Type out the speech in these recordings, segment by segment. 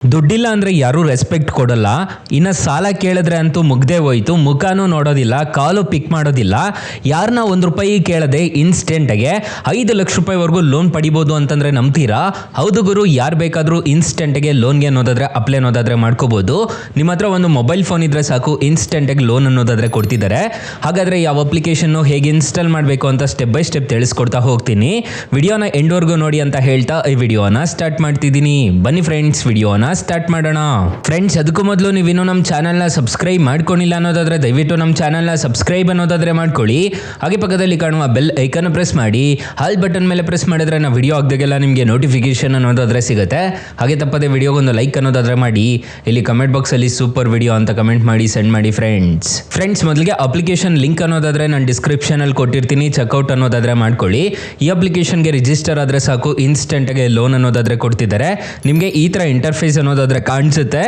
ದುಡ್ಡಿಲ್ಲ ಅಂದರೆ ಯಾರೂ ರೆಸ್ಪೆಕ್ಟ್ ಕೊಡಲ್ಲ. ಇನ್ನು ಸಾಲ ಕೇಳಿದ್ರೆ ಅಂತೂ ಮುಗ್ದೇ ಹೋಯ್ತು, ಮುಖನೂ ನೋಡೋದಿಲ್ಲ, ಕಾಲು ಪಿಕ್ ಮಾಡೋದಿಲ್ಲ. ಯಾರನ್ನ ₹1 ಕೇಳದೆ ಇನ್ಸ್ಟೆಂಟಾಗೆ 5 ಲಕ್ಷ ರೂಪಾಯಿವರೆಗೂ ಲೋನ್ ಪಡಿಬೋದು ಅಂತಂದರೆ ನಂಬ್ತೀರಾ? ಹೌದು ಗುರು, ಯಾರು ಬೇಕಾದರೂ ಇನ್ಸ್ಟೆಂಟಾಗೆ ಲೋನ್ಗೆ ಅನ್ನೋದಾದರೆ ಅಪ್ಲೈ ಅನ್ನೋದಾದರೆ ಮಾಡ್ಕೋಬೋದು. ನಿಮ್ಮ ಹತ್ರ ಒಂದು ಮೊಬೈಲ್ ಫೋನ್ ಇದ್ದರೆ ಸಾಕು, ಇನ್ಸ್ಟೆಂಟಾಗಿ ಲೋನ್ ಅನ್ನೋದಾದರೆ ಕೊಡ್ತಿದ್ದಾರೆ. ಹಾಗಾದರೆ ಯಾವ ಅಪ್ಲಿಕೇಶನ್ನು ಹೇಗೆ ಇನ್ಸ್ಟಾಲ್ ಮಾಡಬೇಕು ಅಂತ ಸ್ಟೆಪ್ ಬೈ ಸ್ಟೆಪ್ ತಿಳಿಸ್ಕೊಡ್ತಾ ಹೋಗ್ತೀನಿ. ವಿಡಿಯೋನ ಎಂಡ್ವರೆಗೂ ನೋಡಿ ಅಂತ ಹೇಳ್ತಾ ಈ ವಿಡಿಯೋನ ಸ್ಟಾರ್ಟ್ ಮಾಡ್ತಿದ್ದೀನಿ. ಬನ್ನಿ ಫ್ರೆಂಡ್ಸ್, ವಿಡಿಯೋನ ಸ್ಟಾರ್ಟ್ ಮಾಡೋಣ. ಫ್ರೆಂಡ್ಸ್, ಅದಕ್ಕೂ ಮೊದಲು ನೀವಿನ್ನೂ ನಮ್ಮ ಚಾನಲ್ನ ಸಬ್ಸ್ಕ್ರೈಬ್ ಮಾಡ್ಕೊಂಡಿಲ್ಲ ಅನ್ನೋದಾದ್ರೆ ದಯವಿಟ್ಟು ನಮ್ಮ ಚಾನಲ್ನ ಸಬ್ಸ್ಕ್ರೈಬ್ ಅನ್ನೋದಾದ್ರೆ ಮಾಡ್ಕೊಳ್ಳಿ. ಹಾಗೆ ಪಕ್ಕದಲ್ಲಿ ಕಾಣುವ ಬೆಲ್ ಐಕನ್ ಪ್ರೆಸ್ ಮಾಡಿ, ಹಾಲ್ ಬಟನ್ ಮೇಲೆ ಪ್ರೆಸ್ ಮಾಡಿದ್ರೆ ನಾವು ವಿಡಿಯೋ ಆಗದಾಗೆಲ್ಲ ನಿಮಗೆ ನೋಟಿಫಿಕೇಶನ್ ಅನ್ನೋದಾದ್ರೆ ಸಿಗುತ್ತೆ. ಹಾಗೆ ತಪ್ಪದೆ ವಿಡಿಯೋಗೊಂದು ಲೈಕ್ ಅನ್ನೋದಾದ್ರೆ ಮಾಡಿ. ಇಲ್ಲಿ ಕಮೆಂಟ್ ಬಾಕ್ಸಲ್ಲಿ ಸೂಪರ್ ವಿಡಿಯೋ ಅಂತ ಕಮೆಂಟ್ ಮಾಡಿ ಸೆಂಡ್ ಮಾಡಿ ಫ್ರೆಂಡ್ಸ್. ಮೊದಲಿಗೆ ಅಪ್ಲಿಕೇಶನ್ ಲಿಂಕ್ ಅನ್ನೋದಾದ್ರೆ ನಾನು ಡಿಸ್ಕ್ರಿಪ್ಷನಲ್ಲಿ ಕೊಟ್ಟಿರ್ತೀನಿ, ಚೆಕ್ಔಟ್ ಅನ್ನೋದಾದ್ರೆ ಮಾಡ್ಕೊಳ್ಳಿ. ಈ ಅಪ್ಲಿಕೇಶನ್ಗೆ ರಿಜಿಸ್ಟರ್ ಆದರೆ ಸಾಕು, ಇನ್ಸ್ಟೆಂಟಾಗಿ ಲೋನ್ ಅನ್ನೋದಾದ್ರೆ ಕೊಡ್ತಿದ್ದಾರೆ. ನಿಮಗೆ ಈ ಥರ ಇಂಟರ್ಫೇಸ್ ಅನ್ನೋದಾದ್ರೆ ಕಾಣಿಸುತ್ತೆ.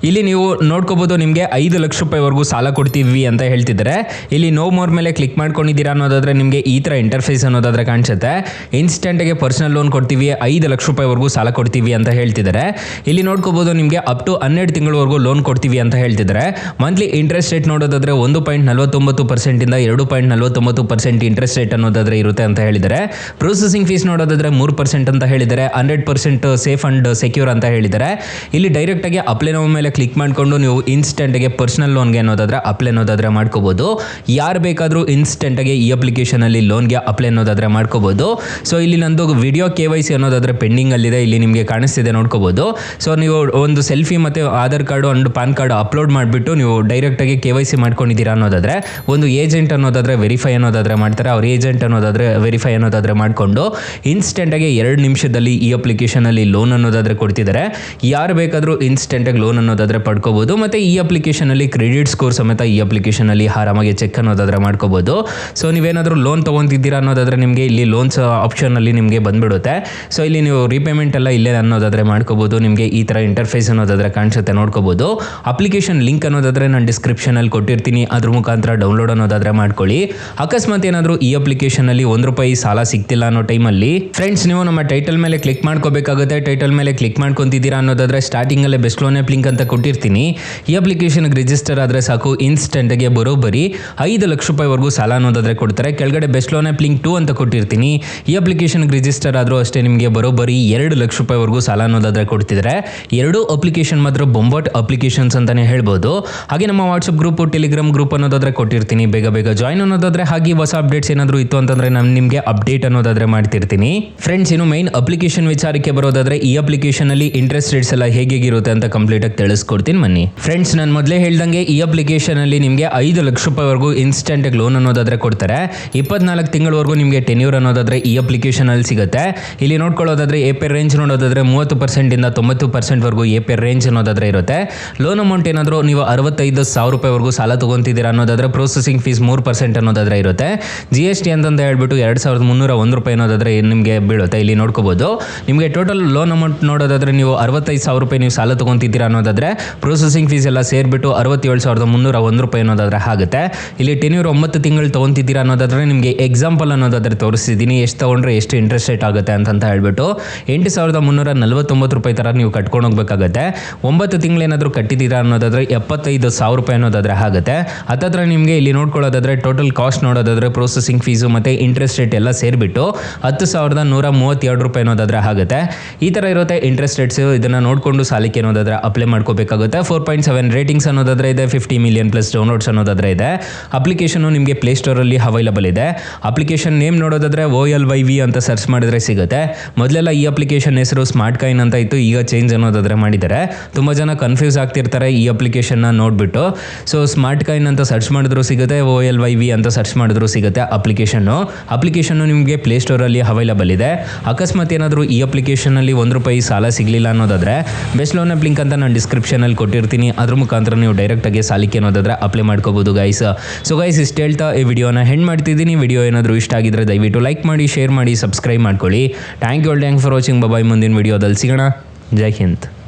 ಇಲ್ಲಿ ನೀವು ನೋಡ್ಕೋಬಹುದು, ನಿಮಗೆ 5 ಲಕ್ಷ ರೂಪಾಯಿವರೆಗೂ ಸಾಲ ಕೊಡ್ತೀವಿ ಅಂತ ಹೇಳ್ತಿದ್ದಾರೆ. ಇಲ್ಲಿ ನೋ ಮೋರ್ ಮೇಲೆ ಕ್ಲಿಕ್ ಮಾಡ್ಕೊಂಡಿದ್ದೀರಾ ಅನ್ನೋದಾದ್ರೆ ನಿಮಗೆ ಈ ಥರ ಇಂಟರ್ಫೇಸ್ ಅನ್ನೋದಾದ್ರೆ ಕಾಣಿಸುತ್ತೆ. ಇನ್ಸ್ಟೆಂಟಾಗಿ ಪರ್ಸನಲ್ ಲೋನ್ ಕೊಡ್ತೀವಿ, 5 ಲಕ್ಷ ರೂಪಾಯಿವರೆಗೂ ಸಾಲ ಕೊಡ್ತೀವಿ ಅಂತ ಹೇಳ್ತಿದ್ದಾರೆ. ಇಲ್ಲಿ ನೋಡ್ಕೋಬಹುದು, ನಿಮಗೆ ಅಪ್ ಟು 12 ತಿಂಗಳವರೆಗೂ ಲೋನ್ ಕೊಡ್ತೀವಿ ಅಂತ ಹೇಳ್ತಿದ್ದಾರೆ. ಮಂತ್ಲಿ ಇಂಟ್ರೆಸ್ಟ್ ರೇಟ್ ನೋಡೋದಾದ್ರೆ 1.49% ಇಂದ 2.49% ಇಂಟ್ರೆಸ್ಟ್ ರೇಟ್ ಅನ್ನೋದಾದ್ರೆ ಇರುತ್ತೆ ಅಂತ ಹೇಳಿದ್ದಾರೆ. ಪ್ರೊಸೆಸಿಂಗ್ ಫೀಸ್ ನೋಡೋದಾದ್ರೆ 3% ಅಂತ ಹೇಳಿದ್ದಾರೆ. 100% ಸೇಫ್ ಅಂಡ್ ಸೆಕ್ಯೂರ್ ಅಂತ ಹೇಳಿದ್ದಾರೆ. ಇಲ್ಲಿ ಡೈರೆಕ್ಟ್ ಆಗಿ ಅಪ್ಲೈ ನೋ ಮೇಲೆ ಕ್ಲಿಕ್ ಮಾಡಿಕೊಂಡು ನೀವು ಇನ್ಸ್ಟೆಂಟ್ ಆಗಿ ಪರ್ಸನಲ್ ಲೋನ್ಗೆ ಅನ್ನೋದಾದ್ರೆ ಅಪ್ಲೈ ಅನ್ನೋದಾದ್ರೆ ಮಾಡ್ಕೋಬಹುದು. ಯಾರು ಬೇಕಾದರೂ ಇನ್ಸ್ಟೆಂಟ್ ಆಗಿ ಈ ಅಪ್ಲಿಕೇಶನ್ ಅಲ್ಲಿ ಲೋನ್ಗೆ ಅಪ್ಲೈ ಅನ್ನೋದಾದ್ರೆ ಮಾಡ್ಕೋಬಹುದು. ಸೊ ಇಲ್ಲಿ ನಂದು ವಿಡಿಯೋ KYC ಅನ್ನೋದಾದ್ರೆ ಪೆಂಡಿಂಗ್ ಅಲ್ಲಿದೆ, ಇಲ್ಲಿ ನಿಮಗೆ ಕಾಣಿಸ್ತಿದೆ ನೋಡ್ಕೋಬಹುದು. ಸೊ ನೀವು ಒಂದು ಸೆಲ್ಫಿ ಮತ್ತೆ Aadhaar card and PAN card upload ಮಾಡಿಬಿಟ್ಟು ನೀವು ಡೈರೆಕ್ಟ್ ಆಗಿ KYC ಮಾಡ್ಕೊಂಡಿದ್ದೀರಾ ಅನ್ನೋದಾದ್ರೆ ಒಂದು ಏಜೆಂಟ್ ಅನ್ನೋದಾದ್ರೆ ವೆರಿಫೈ ಅನ್ನೋದಾದ್ರೆ ಮಾಡ್ತಾರೆ. ಅವ್ರ ಏಜೆಂಟ್ ಅನ್ನೋದಾದ್ರೆ ವೆರಿಫೈ ಅನ್ನೋದಾದ್ರೆ ಮಾಡಿಕೊಂಡು ಇನ್ಸ್ಟೆಂಟ್ ಆಗಿ 2 ನಿಮಿಷದಲ್ಲಿ ಈ ಅಪ್ಲಿಕೇಶನ್ ಅಲ್ಲಿ ಲೋನ್ ಅನ್ನೋದಾದ್ರೆ ಕೊಡ್ತಿದ್ದಾರೆ. ಯಾರು ಬೇಕಾದರೂ ಇನ್ಸ್ಟೆಂಟಾಗಿ ಲೋನ್ ಅನ್ನೋದಾದ್ರೆ ಪಡ್ಕೋಬಹುದು. ಮತ್ತು ಈ ಅಪ್ಲಿಕೇಶನಲ್ಲಿ ಕ್ರೆಡಿಟ್ ಸ್ಕೋರ್ ಸಮೇತ ಈ ಅಪ್ಲಿಕೇಶನಲ್ಲಿ ಆರಾಮಾಗಿ ಚೆಕ್ ಅನ್ನೋದಾದ್ರೆ ಮಾಡ್ಕೋಬಹುದು. ಸೊ ನೀವೇನಾದರೂ ಲೋನ್ ತೊಗೊತಿದ್ದೀರಾ ಅನ್ನೋದಾದ್ರೆ ನಿಮಗೆ ಇಲ್ಲಿ ಲೋನ್ಸ್ ಆಪ್ಷನಲ್ಲಿ ನಿಮಗೆ ಬಂದ್ಬಿಡುತ್ತೆ. ಸೊ ಇಲ್ಲಿ ನೀವು ರೀಪೇಮೆಂಟ್ ಎಲ್ಲ ಇಲ್ಲೇ ಅನ್ನೋದಾದ್ರೆ ಮಾಡ್ಕೋಬಹುದು. ನಿಮಗೆ ಈ ಥರ ಇಂಟರ್ಫೇಸ್ ಅನ್ನೋದಾದ್ರೆ ಕಾಣಿಸುತ್ತೆ ನೋಡ್ಕೋಬಹುದು. ಅಪ್ಲಿಕೇಶನ್ ಲಿಂಕ್ ಅನ್ನೋದಾದ್ರೆ ನಾನು ಡಿಸ್ಕ್ರಿಪ್ಷನಲ್ಲಿ ಕೊಟ್ಟಿರ್ತೀನಿ, ಅದ್ರ ಮುಖಾಂತರ ಡೌನ್ಲೋಡ್ ಅನ್ನೋದಾದ್ರೆ ಮಾಡ್ಕೊಳ್ಳಿ. ಅಕಸ್ಮಾತ್ ಏನಾದರೂ ಈ ಅಪ್ಲಿಕೇಶನಲ್ಲಿ ₹1 ಸಾಲ ಸಿಗ್ತಿಲ್ಲ ಅನ್ನೋ ಟೈಮಲ್ಲಿ ಫ್ರೆಂಡ್ಸ್, ನೀವು ನಮ್ಮ ಟೈಟಲ್ ಮೇಲೆ ಕ್ಲಿಕ್ ಮಾಡ್ಕೋಬೇಕಾಗುತ್ತೆ. ಟೈಟಲ್ ಮೇಲೆ ಕ್ಲಿಕ್ ಮಾಡ್ಕೊತಿದ್ದೀರಾ ಅನ್ನೋದಾದ್ರೆ ಸ್ಟಾರ್ಟಿಂಗಲ್ಲೇ ಬೆಸ್ಟ್ ಲೋನ್ ಆ್ಯಪ್ ಲಿಂಕ್ ಅಂತ ಕೊಟ್ಟಿರ್ತೀನಿ. ಈ ಅಪ್ಲಿಕೇಶನ್ಗೆ ರಿಜಿಸ್ಟರ್ ಆದರೆ ಸಾಕು, ಇನ್ಸ್ಟೆಂಟಾಗಿ ಬರೋಬ್ಬರಿ 5 ಲಕ್ಷ ರೂಪಾಯಿವರೆಗೂ ಸಾಲ ಅನ್ನೋದಾದ್ರೆ ಕೊಡ್ತಾರೆ. ಕೆಳಗಡೆ ಬೆಸ್ಟ್ ಲೋನ್ ಆ್ಯಪ್ ಲಿಂಕ್ 2 ಅಂತ ಕೊಟ್ಟಿರ್ತೀನಿ. ಈ ಅಪ್ಲಿಕೇಶನ್ಗೆ ರಿಜಿಸ್ಟರ್ ಆದರೂ ಅಷ್ಟೇ ನಿಮಗೆ ಬರೋಬ್ಬರಿ 2 ಲಕ್ಷ ರೂಪಾಯಿವರೆಗೂ ಸಾಲ ಅನ್ನೋದಾದ್ರೆ ಕೊಡ್ತಿದ್ದಾರೆ. 2 ಅಪ್ಲಿಕೇಶನ್ ಮಾತ್ರ ಬೊಂಬಾಟ್ ಅಪ್ಲಿಕೇಶನ್ಸ್ ಅಂತಾನೆ ಹೇಳ್ಬೋದು. ಹಾಗೆ ನಮ್ಮ ವಾಟ್ಸಪ್ ಗ್ರೂಪ್, ಟೆಲಿಗ್ರಾಮ್ ಗ್ರೂಪ್ ಅನ್ನೋದಾದ್ರೆ ಕೊಟ್ಟಿರ್ತೀನಿ, ಬೇಗ ಜಾಯ್ನ್ ಅನ್ನೋದಾದ್ರೆ. ಹಾಗೆ ಹೊಸ ಅಪ್ಡೇಟ್ಸ್ ಏನಾದರೂ ಇತ್ತು ಅಂತಂದ್ರೆ ನಾನು ನಿಮಗೆ ಅಪ್ಡೇಟ್ ಅನ್ನೋದಾದ್ರೆ ಮಾಡ್ತಿರ್ತೀನಿ. ಫ್ರೆಂಡ್ಸ್, ಇನ್ನು ಮೈನ್ ಅಪ್ಲಿಕೇಶನ್ ವಿಚಾರಕ್ಕೆ ಬರೋದಾದ್ರೆ ಈ ಅಪ್ಲಿಕೇಶನ್ ಅಲ್ಲಿ ಇಂಟ್ರೆಸ್ಟ್ ರೇಟ್ಸ್ ಎಲ್ಲ ಹೇಗಿರುತ್ತೆ ಅಂತ ಕಂಪ್ಲೀಟ್ ಆಗಿ ತಿಳಿಸ್ಕೊಡ್ತೀನಿ ಬನ್ನಿ. ಫ್ರೆಂಡ್ಸ್, ನಾನು ಮೊದಲೇ ಹೇಳ್ದಂಗೆ ಈ ಅಪ್ಲಿಕೇಶನ್ ಅಲ್ಲಿ ನಿಮಗೆ 5 ಲಕ್ಷ ರೂಪಾಯಿವರೆಗೂ ಇನ್ಸ್ಟೆಂಟ್ ಆಗಿ ಲೋನ್ ಅನ್ನೋದಾದ್ರೆ ಕೊಡ್ತಾರೆ. 24 ತಿಂಗಳವರೆಗೂ ನಿಮಗೆ ಟೆನ್ಯೂರ್ ಅನ್ನೋದಾದ್ರೆ ಈ ಅಪ್ಲಿಕೇಶನ್ ಅಲ್ಲಿ ಸಿಗುತ್ತೆ. ಇಲ್ಲಿ ನೋಡ್ಕೊಳ್ಳೋದಾದ್ರೆ APR ರೇಂಜ್ ನೋಡೋದಾದ್ರೆ 30% ಇಂದ 90% ವರೆಗೂ APR ರೇಂಜ್ ಅನ್ನೋದಾದ್ರೆ ಇರುತ್ತೆ. ಲೋನ್ ಅಮೌಂಟ್ ಏನಾದರೂ ನೀವು 65,000 ರೂಪಾಯಿವರೆಗೂ ಸಾಲ ತಗೊಂತಿದ್ದೀರಾ ಅನ್ನೋದಾದ್ರೆ ಪ್ರೊಸೆಸಿಂಗ್ ಫೀಸ್ 3% ಅನ್ನೋದಾದ್ರೆ ಇರುತ್ತೆ. GST ಅಂತಂದು ಹೇಳ್ಬಿಟ್ಟು ₹2,301 ಅನ್ನೋದಾದ್ರೆ ನಿಮಗೆ ಬೀಳುತ್ತೆ. ಇಲ್ಲಿ ನೋಡ್ಕೋಬಹುದು, ನಿಮಗೆ ಟೋಟಲ್ ಲೋನ್ ಅಮೌಂಟ್ ನೋಡೋದಾದ್ರೆ ನೀವು 65,000 ರೂಪಾಯಿ ನೀವು ಸಾಲ ತಗೊಂತಿದ್ದೀರಾ ಅನ್ನೋದಾದ್ರೆ ಪ್ರೊಸೆಸಿಂಗ್ ಫೀಸ್ ಎಲ್ಲ ಸೇರಿಬಿಟ್ಟು ₹67,301 ಅನ್ನೋದಾದ್ರೆ ಆಗುತ್ತೆ. ಇಲ್ಲಿ ಟೆನ್ಯೂರ್ 9 ತಿಂಗಳು ತಗೊಂತಿದ್ದೀರಾ ಅನ್ನೋದಾದ್ರೆ ನಿಮಗೆ ಎಕ್ಸಾಂಪಲ್ ಅನ್ನೋದಾದ್ರೆ ತೋರಿಸ್ತಿದ್ದೀನಿ, ಎಷ್ಟು ತಗೊಂಡ್ರೆ ಎಷ್ಟು ಇಂಟ್ರೆಸ್ಟ್ ರೇಟ್ ಆಗುತ್ತೆ ಅಂತ ಹೇಳ್ಬಿಟ್ಟು. ₹8,349 ತರ ನೀವು ಕಟ್ಕೊಂಡು ಹೋಗ್ಬೇಕಾಗತ್ತೆ. 9 ತಿಂಗಳು ಏನಾದರೂ ಕಟ್ಟಿದ್ದೀರಾ ಅನ್ನೋದಾದ್ರೆ ₹75,000 ಅನ್ನೋದಾದ್ರೆ ಆಗುತ್ತೆ. ಹತ್ತತ್ರ ನಿಮಗೆ ಇಲ್ಲಿ ನೋಡ್ಕೊಳ್ಳೋದಾದ್ರೆ ಟೋಟಲ್ ಕಾಸ್ಟ್ ನೋಡೋದಾದ್ರೆ ಪ್ರೊಸೆಸಿಂಗ್ ಫೀಸು ಮತ್ತೆ ಇಂಟ್ರೆಸ್ಟ್ ರೇಟ್ ಎಲ್ಲ ಸೇರಿಬಿಟ್ಟು ₹10,132 ಅನ್ನೋದಾದ್ರೆ ಆಗುತ್ತೆ. ಈ ಥರ ಇರುತ್ತೆ ಇಂಟ್ರೆಸ್ಟ್ ರೇಟ್ಸ್. ಇದನ್ನು ನೋಡಿಕೊಂಡು ಸಾಲಕ್ಕೆ ಅನ್ನೋದಾದ್ರೆ ಅಪ್ಲೈ ಮಾಡ್ಕೋಬೇಕಾಗುತ್ತೆ. 4.7 ರೇಟಿಂಗ್ಸ್ ಅನ್ನೋದಾದ್ರೆ ಇದೆ. 50 ಮಿಲಿಯನ್ ಪ್ಲಸ್ ಡೌನ್ಲೋಡ್ಸ್ ಅನ್ನೋದಾದ್ರೆ ಇದೆ. ಅಪ್ಲಿಕೇಶನ್ ನಿಮಗೆ ಪ್ಲೇಸ್ಟೋರಲ್ಲಿ ಅವೈಲಬಲ್ ಇದೆ. ಅಪ್ಲಿಕೇಶನ್ ನೇಮ್ ನೋಡೋದಾದ್ರೆ OLYV ಅಂತ ಸರ್ಚ್ ಮಾಡಿದ್ರೆ ಸಿಗುತ್ತೆ. ಮೊದಲೆಲ್ಲ ಈ ಅಪ್ಲಿಕೇಶನ್ ಹೆಸರು ಸ್ಮಾರ್ಟ್ ಕಾಯಿನ್ ಅಂತ ಇತ್ತು, ಈಗ ಚೇಂಜ್ ಅನ್ನೋದಾದ್ರೆ ಮಾಡಿದ್ದಾರೆ. ತುಂಬ ಜನ ಕನ್ಫ್ಯೂಸ್ ಆಗ್ತಿರ್ತಾರೆ ಈ ಅಪ್ಲಿಕೇಶನ್ನ ನೋಡಿಬಿಟ್ಟು. ಸೊ ಸ್ಮಾರ್ಟ್ ಕಾಯಿನ್ ಅಂತ ಸರ್ಚ್ ಮಾಡಿದ್ರು ಸಿಗುತ್ತೆ, OLYV ಅಂತ ಸರ್ಚ್ ಮಾಡಿದ್ರು ಸಿಗುತ್ತೆ. ಅಪ್ಲಿಕೇಶನ್ನು ನಿಮಗೆ ಪ್ಲೇಸ್ಟೋರಲ್ಲಿ ಅವೈಲಬಲ್ ಇದೆ. ಅಕಸ್ಮಾತ್ ಏನಾದರೂ ಈ ಅಪ್ಲಿಕೇಶನಲ್ಲಿ ₹1 ಸಾಲ ಸಿಗಲಿಲ್ಲ ಅನ್ನೋದಾದ್ರೆ ಬೆಸ್ಟ್ ಲೋನ್ ಆ್ಯಪ್ ಲಿಂಕ್ ಅಂತ ನಾನು ಡಿಸ್ಕ್ರಿಪ್ಷನಲ್ಲಿ ಕೊಟ್ಟಿರ್ತೀನಿ, ಅದ್ರ ಮುಖಾಂತರ ನೀವು ಡೈರೆಕ್ಟಾಗಿ ಸಾಲಕ್ಕೆ ಅನ್ನೋದಾದ್ರೆ ಅಪ್ಲೈ ಮಾಡ್ಕೋಬಹುದು ಗೈಸ್. ಸೊ ಗೈಸ್, ಇಷ್ಟು ಹೇಳ್ತಾ ಈ ವಿಡಿಯೋನ ಹೆಂಡ್ ಮಾಡ್ತಿದ್ದೀನಿ. ವಿಡಿಯೋ ಏನಾದರೂ ಇಷ್ಟ ಆಗಿದ್ರೆ ದಯವಿಟ್ಟು ಲೈಕ್ ಮಾಡಿ, ಶೇರ್ ಮಾಡಿ, ಸಬ್ಸ್ಕ್ರೈಬ್ ಮಾಡ್ಕೊಳ್ಳಿ. Thank you for watching. Bye. ಮುಂದಿನ ವಿಡಿಯೋದಲ್ಲಿ ಸಿಗೋಣ. ಜೈ ಹಿಂದ್.